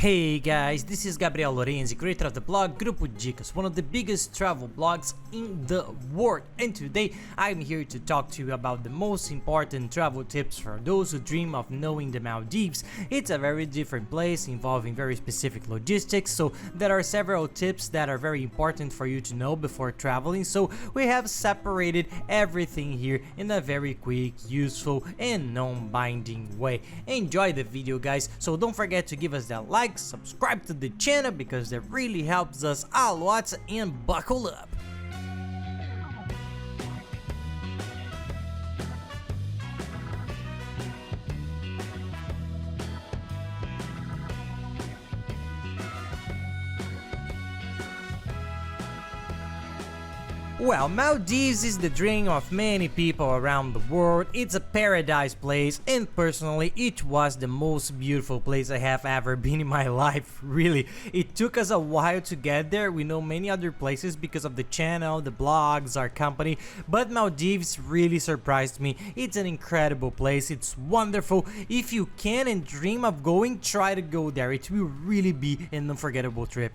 Hey guys, this is Gabriel Lorenzi, creator of the blog Grupo Dicas, one of the biggest travel blogs in the world, and today I'm here to talk to you about the most important travel tips for those who dream of knowing the Maldives. It's a very different place involving very specific logistics, so there are several tips that are very important for you to know before traveling, so we have separated everything here in a very quick, useful and non-binding way. Enjoy the video guys, so don't forget to give us that like, subscribe to the channel because that really helps us a lot, and buckle up. Well, Maldives is the dream of many people around the world. It's a paradise place, and personally it was the most beautiful place I have ever been in my life. Really, it took us a while to get there. We know many other places because of the channel, the blogs, our company, but Maldives really surprised me. It's an incredible place, it's wonderful. If you can and dream of going, try to go there. It will really be an unforgettable trip.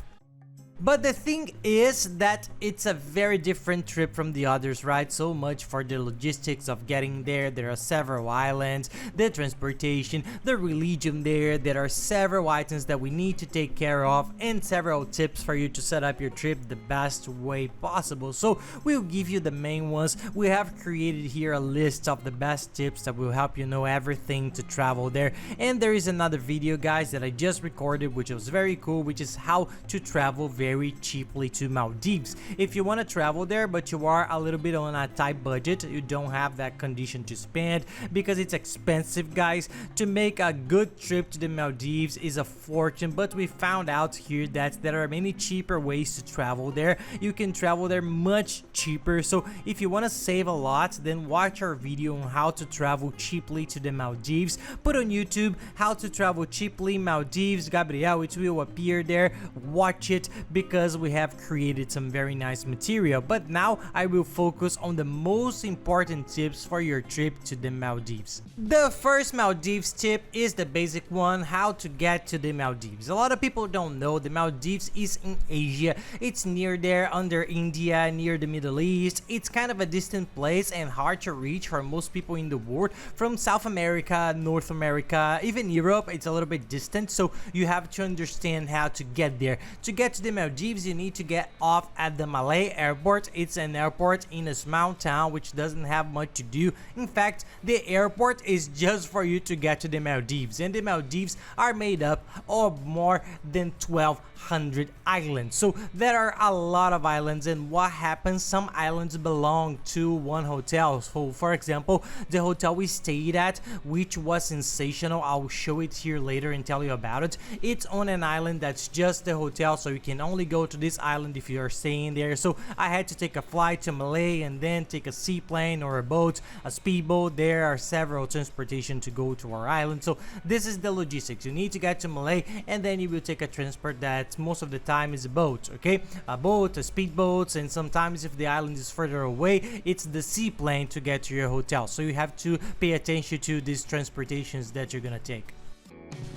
But the thing is that it's a very different trip from the others, right? So much for the logistics of getting there. There are several islands, the transportation, the religion there. There are several items that we need to take care of and several tips for you to set up your trip the best way possible. So we'll give you the main ones. We have created here a list of the best tips that will help you know everything to travel there. And there is another video guys that I just recorded which was very cool, which is how to travel very cheaply to Maldives. If you want to travel there but you are a little bit on a tight budget, you don't have that condition to spend because it's expensive guys. To make a good trip to the Maldives is a fortune, but we found out here that there are many cheaper ways to travel there. You can travel there much cheaper, so if you want to save a lot, then watch our video on how to travel cheaply to the Maldives. Put on YouTube how to travel cheaply Maldives Gabriel, it will appear there. Watch it because we have created some very nice material. But now I will focus on the most important tips for your trip to the Maldives. The first Maldives tip is the basic one, how to get to the Maldives. A lot of people don't know the Maldives is in Asia. It's near there, under India, near the Middle East. It's kind of a distant place and hard to reach for most people in the world. From South America, North America, even Europe, it's a little bit distant, so you have to understand how to get there. To get to the Maldives, you need to get off at the Malay airport. It's an airport in a small town which doesn't have much to do. In fact, the airport is just for you to get to the Maldives, and the Maldives are made up of more than 1,200 islands. So there are a lot of islands, and what happens, some islands belong to one hotel. So for example, the hotel we stayed at, which was sensational, I'll show it here later and tell you about it. It's on an island that's just the hotel, so you can only go to this island if you are staying there. So I had to take a flight to Malay and then take a seaplane or a boat, a speedboat. There are several transportation to go to our island. So this is the logistics. You need to get to Malay and then you will take a transport that most of the time is a boat, okay? A boat, a speedboat, and sometimes if the island is further away, it's the seaplane to get to your hotel. So you have to pay attention to these transportations that you're gonna take.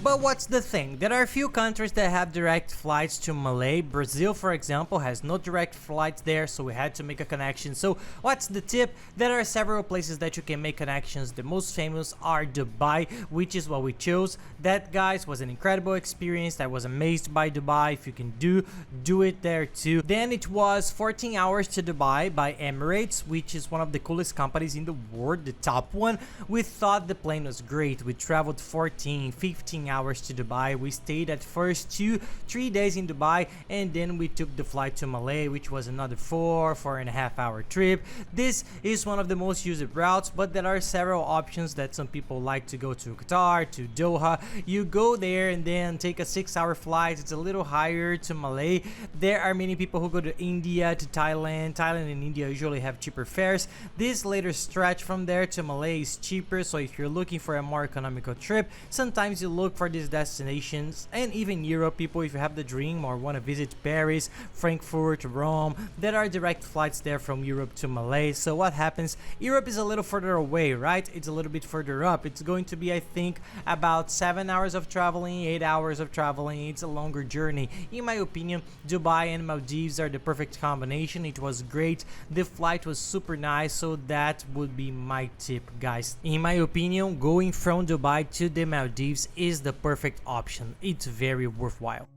But what's the thing? There are a few countries that have direct flights to Malay. Brazil, for example, has no direct flights there, so we had to make a connection. So what's the tip? There are several places that you can make connections. The most famous are Dubai, which is what we chose. That, guys, was an incredible experience. I was amazed by Dubai. If you can do it there too. Then it was 14 hours to Dubai by Emirates, which is one of the coolest companies in the world, the top one. We thought the plane was great. We traveled 14, 15 hours to Dubai. We stayed at first 2-3 days in Dubai, and then we took the flight to Malay, which was another 4.5 hour trip. This is one of the most used routes, but there are several options that some people like to go to Qatar, to Doha. You go there and then take a 6-hour flight. It's a little higher to Malay. There are many people who go to India, to Thailand. Thailand and India usually have cheaper fares. This later stretch from there to Malay is cheaper, so if you're looking for a more economical trip, sometimes you look for these destinations, and even Europe people, if you have the dream or want to visit Paris, Frankfurt, Rome, there are direct flights there from Europe to Malay. So what happens, Europe is a little further away, right? It's a little bit further up. It's going to be, I think, about 7 hours of traveling, 8 hours of traveling. It's a longer journey. In my opinion, Dubai and Maldives are the perfect combination. It was great. The flight was super nice, so that would be my tip, guys. In my opinion, going from Dubai to the Maldives is the perfect option. It's very worthwhile.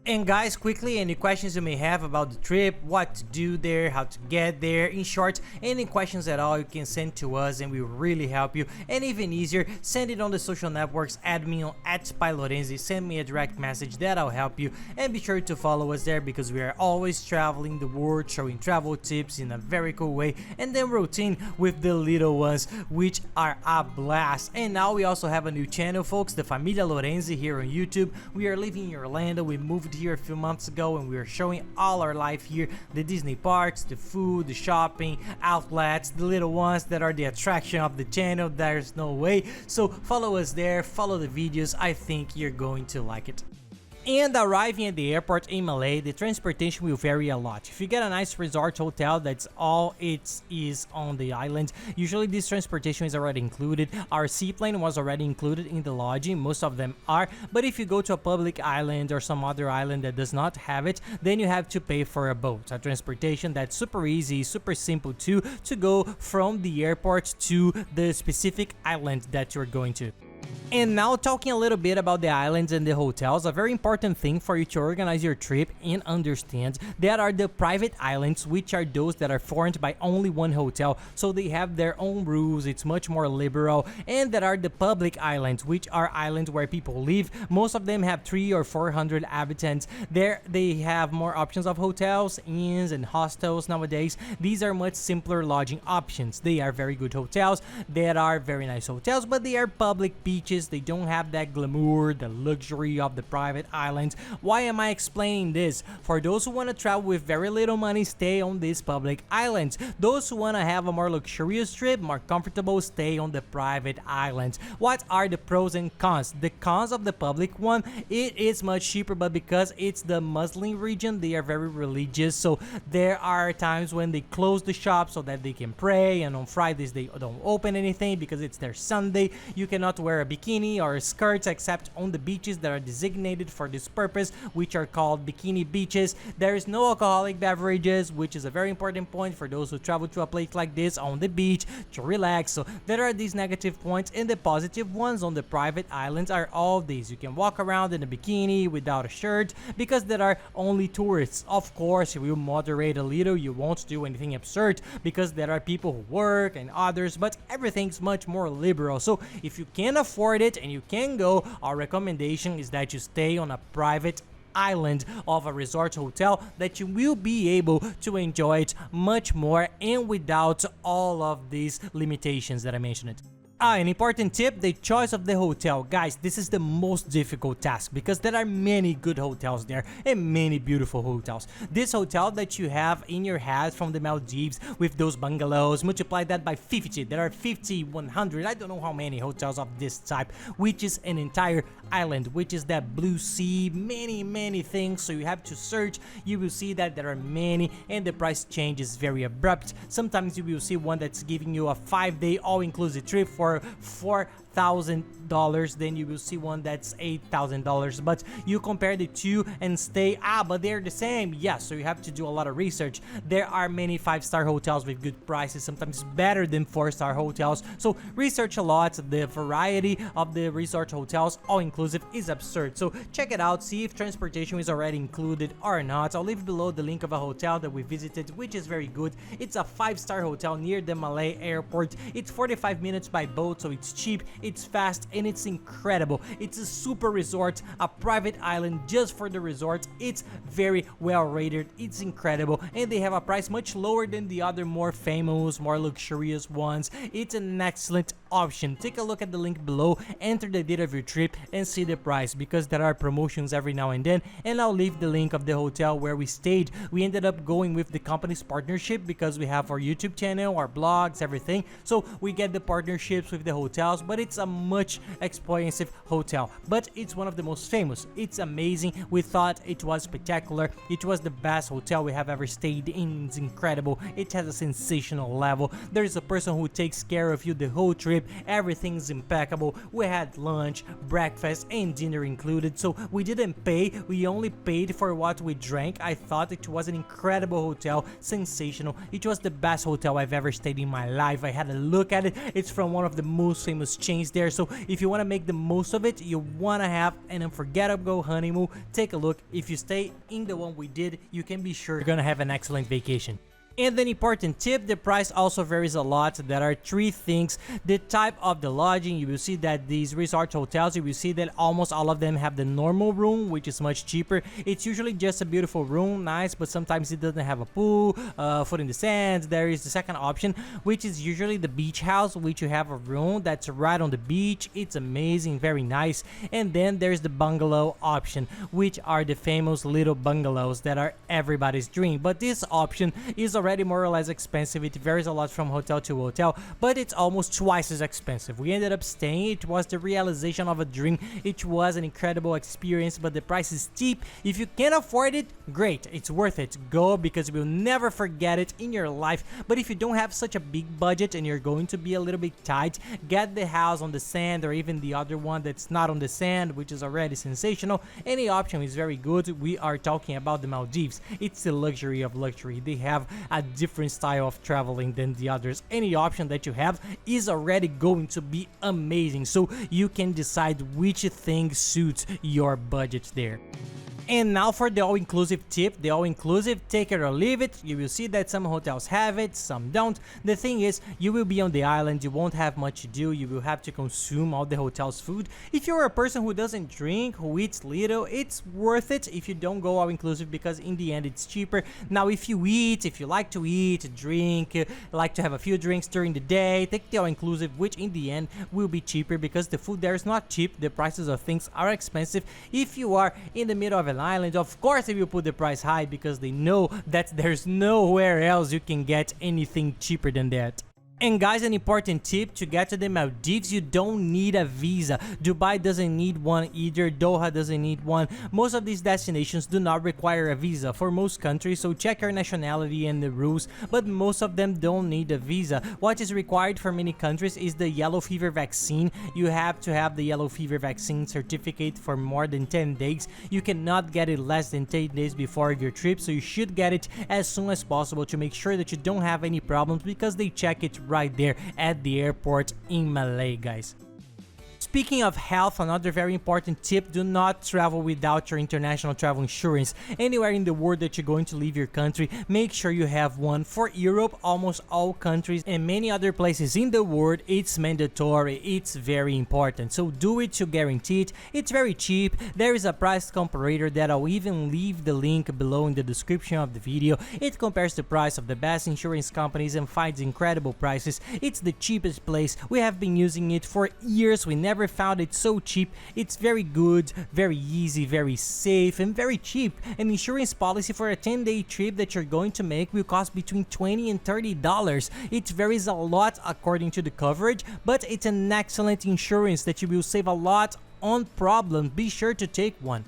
And guys, quickly, any questions you may have about the trip, what to do there, how to get there, in short, any questions at all, you can send to us and we will really help you. And even easier, send it on the social networks, add me on @SpyLorenzi, send me a direct message, that'll help you. And be sure to follow us there because we are always traveling the world, showing travel tips in a very cool way, and then routine with the little ones, which are a blast. And now we also have a new channel, folks, the Família Lorenzi here on YouTube. We are living in Orlando. We moved here a few months ago and we are showing all our life here, the Disney parks, the food, the shopping, outlets, the little ones that are the attraction of the channel. There's no way. So follow us there, follow the videos. I think you're going to like it. And arriving at the airport in Malay, the transportation will vary a lot. If you get a nice resort hotel, that's all it is on the island. Usually this transportation is already included. Our seaplane was already included in the lodging, most of them are. But if you go to a public island or some other island that does not have it, then you have to pay for a boat. A transportation that's super easy, super simple too, to go from the airport to the specific island that you're going to. And now talking a little bit about the islands and the hotels, a very important thing for you to organize your trip and understand that are the private islands, which are those that are formed by only one hotel, so they have their own rules, it's much more liberal. And there are the public islands, which are islands where people live. Most of them have 300 or 400 inhabitants. There they have more options of hotels, inns and hostels nowadays. These are much simpler lodging options. They are very good hotels, that are very nice hotels, but they are public beaches. They don't have that glamour, the luxury of the private islands. Why am I explaining this? For those who want to travel with very little money, stay on these public islands. Those who want to have a more luxurious trip, more comfortable, stay on the private islands. What are the pros and cons? The cons of the public one, it is much cheaper, but because it's the Muslim region, they are very religious, so there are times when they close the shop so that they can pray, and on Fridays they don't open anything because it's their Sunday. You cannot wear a bikini or skirts except on the beaches that are designated for this purpose, which are called bikini beaches. There is no alcoholic beverages, which is a very important point for those who travel to a place like this on the beach to relax. So there are these negative points, and the positive ones on the private islands are all these. You can walk around in a bikini without a shirt because there are only tourists. Of course, you will moderate a little, you won't do anything absurd because there are people who work and others, but everything's much more liberal. So if you can afford it and you can go, our recommendation is that you stay on a private island of a resort hotel, that you will be able to enjoy it much more and without all of these limitations that I mentioned. An important tip, the choice of the hotel. Guys, this is the most difficult task because there are many good hotels there and many beautiful hotels. This hotel that you have in your head from the Maldives with those bungalows, multiply that by 50. There are 50, 100, I don't know how many hotels of this type, which is an entire island, which is that blue sea, many things. So you have to search, you will see that there are many, and the price change is very abrupt. Sometimes you will see one that's giving you a 5-day all-inclusive trip for $4,000, then you will see one that's $8,000, but you compare the two and stay, but they're the same. Yeah, so you have to do a lot of research. There are many 5-star hotels with good prices, sometimes better than 4-star hotels, so research a lot. The variety of the resort hotels all inclusive is absurd, so check it out, see if transportation is already included or not. I'll leave below the link of a hotel that we visited, which is very good. It's a 5-star hotel near the Malay airport. It's 45 minutes by boat, so it's cheap, it's fast, and it's incredible. It's a super resort, a private island just for the resort. It's very well rated, it's incredible, and they have a price much lower than the other more famous, more luxurious ones. It's an excellent option. Take a look at the link below, enter the date of your trip, and see the price because there are promotions every now and then. And I'll leave the link of the hotel where we stayed. We ended up going with the company's partnership because we have our YouTube channel, our blogs, everything, so we get the partnerships with the hotels, but it's a much expensive hotel, but it's one of the most famous. It's amazing. We thought it was spectacular. It was the best hotel we have ever stayed in. It's incredible. It has a sensational level. There is a person who takes care of you the whole trip. Everything's impeccable. We had lunch, breakfast, and dinner included, so we didn't pay. We only paid for what we drank. I thought it was an incredible hotel, sensational. It was the best hotel I've ever stayed in my life. I had a look at it. It's from one of the most famous chains there, so if you want to make the most of it, you want to have an unforgettable honeymoon, take a look. If you stay in the one we did, you can be sure you're gonna have an excellent vacation. And an important tip, the price also varies a lot. There are three things: the type of the lodging. You will see that these resort hotels, you will see that almost all of them have the normal room, which is much cheaper. It's usually just a beautiful room, nice, but sometimes it doesn't have a pool, foot in the sands. There is the second option, which is usually the beach house, which you have a room that's right on the beach. It's amazing, very nice. And then there's the bungalow option, which are the famous little bungalows that are everybody's dream. But this option is already more or less expensive. It varies a lot from hotel to hotel, but it's almost twice as expensive. We ended up staying. It was the realization of a dream. It was an incredible experience, but the price is steep. If you can afford it, great, it's worth it. Go, because you will never forget it in your life. But if you don't have such a big budget and you're going to be a little bit tight, get the house on the sand, or even the other one that's not on the sand, which is already sensational. Any option is very good. We are talking about the Maldives. It's the luxury of luxury. They have a different style of traveling than the others. Any option that you have is already going to be amazing, so you can decide which thing suits your budget there. And now for the all-inclusive tip. The all-inclusive, take it or leave it. You will see that some hotels have it, some don't. The thing is, you will be on the island, you won't have much to do, you will have to consume all the hotel's food. If you're a person who doesn't drink, who eats little, it's worth it if you don't go all-inclusive, because in the end it's cheaper. Now if you eat, if you like to eat, drink, like to have a few drinks during the day, take the all-inclusive, which in the end will be cheaper, because the food there is not cheap. The prices of things are expensive. If you are in the middle of an island, of course they will put the price high, because they know that there's nowhere else you can get anything cheaper than that. And guys, an important tip: to get to the Maldives, you don't need a visa. Dubai doesn't need one either. Doha doesn't need one. Most of these destinations do not require a visa for most countries, so check your nationality and the rules, but most of them don't need a visa. What is required for many countries is the yellow fever vaccine. You have to have the yellow fever vaccine certificate for more than 10 days. You cannot get it less than 10 days before your trip, so you should get it as soon as possible to make sure that you don't have any problems, because they check it right there at the airport in Malay, guys. Speaking of health, another very important tip: do not travel without your international travel insurance. Anywhere in the world that you're going to leave your country, make sure you have one. For Europe, almost all countries and many other places in the world, it's mandatory. It's very important, so do it to guarantee it. It's very cheap. There is a price comparator that I'll even leave the link below in the description of the video. It compares the price of the best insurance companies and finds incredible prices. It's the cheapest place. We have been using it for years. We never found it so cheap. It's very good, very easy, very safe, and very cheap. An insurance policy for a 10-day trip that you're going to make will cost between $20 and $30. It varies a lot according to the coverage, but it's an excellent insurance that you will save a lot on problems. Be sure to take one.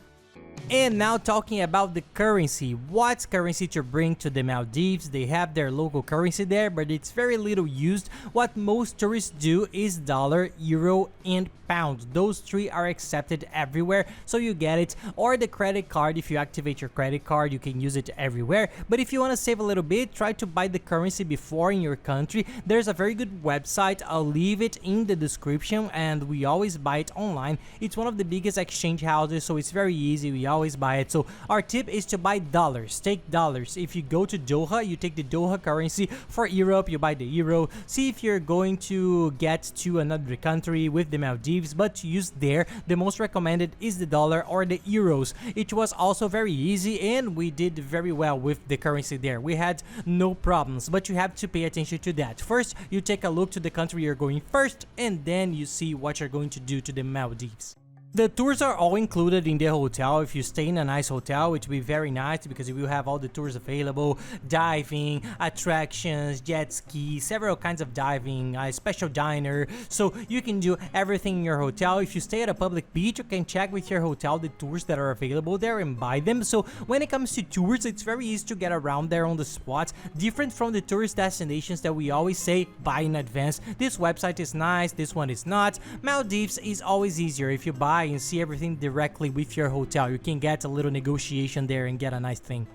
And now talking about the currency. What currency to bring to the Maldives? They have their local currency there, but it's very little used. What most tourists do is dollar, euro, and pound. Those three are accepted everywhere, so you get it. Or the credit card. If you activate your credit card, you can use it everywhere. But if you want to save a little bit, try to buy the currency before in your country. There's a very good website. I'll leave it in the description, and we always buy it online. It's one of the biggest exchange houses, so it's very easy. We always buy it. So our tip is to buy dollars. Take dollars. If you go to Doha, you take the Doha currency. For Europe, you buy the euro. See if you're going to get to another country with the Maldives, but to use there, the most recommended is the dollar or the euros. It was also very easy, and we did very well with the currency there. We had no problems, but you have to pay attention to that. First, you take a look to the country you're going first, and then you see what you're going to do to the Maldives. The tours are all included in the hotel. If you stay in a nice hotel, which will be very nice because you will have all the tours available: diving, attractions, jet ski, several kinds of diving, a special diner. So you can do everything in your hotel. If you stay at a public beach, you can check with your hotel the tours that are available there and buy them. So when it comes to tours, it's very easy to get around there on the spot. Different from the tourist destinations that we always say buy in advance. This website is nice, this one is not. Maldives is always easier if you buy and see everything directly with your hotel. You can get a little negotiation there and get a nice thing.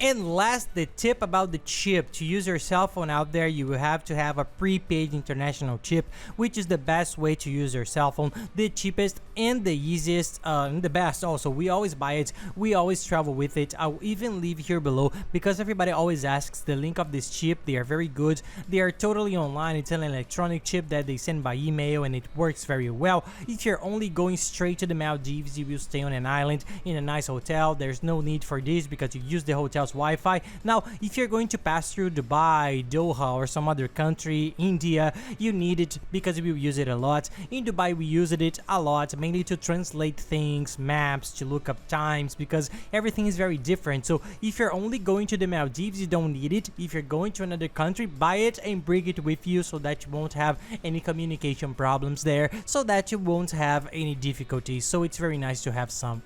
And last, the tip about the chip. To use your cell phone out there, you will have to have a prepaid international chip, which is the best way to use your cell phone, the cheapest and the easiest, and the best also. We always buy it, we always travel with it. I'll even leave here below because everybody always asks the link of this chip. They are very good, they are totally online. It's an electronic chip that they send by email and it works very well. If you're only going straight to the Maldives, you will stay on an island in a nice hotel. There's no need for this because you use the hotel's Wi-Fi. Now, if you're going to pass through Dubai, Doha, or some other country, India, you need it because we use it a lot. In Dubai, we use it a lot, mainly to translate things, maps, to look up times, because everything is very different. So if you're only going to the Maldives, you don't need it. If you're going to another country, buy it and bring it with you so that you won't have any communication problems there, so that you won't have any difficulties. So it's very nice to have some.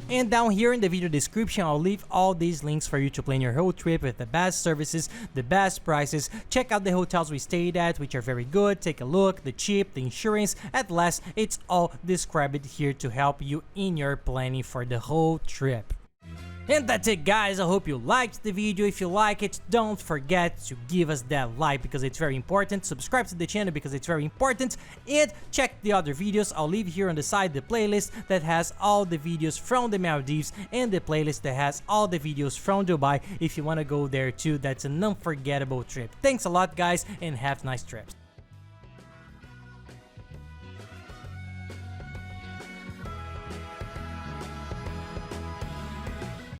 And down here in the video description, I'll leave all these links for you to plan your whole trip with the best services, the best prices. Check out the hotels we stayed at, which are very good. Take a look, the chip, the insurance. At last, it's all described here to help you in your planning for the whole trip. And that's it, guys. I hope you liked the video. If you like it, don't forget to give us that like because it's very important. Subscribe to the channel because it's very important. And check the other videos. I'll leave here on the side the playlist that has all the videos from the Maldives and the playlist that has all the videos from Dubai if you want to go there too. That's an unforgettable trip. Thanks a lot, guys, and have nice trips.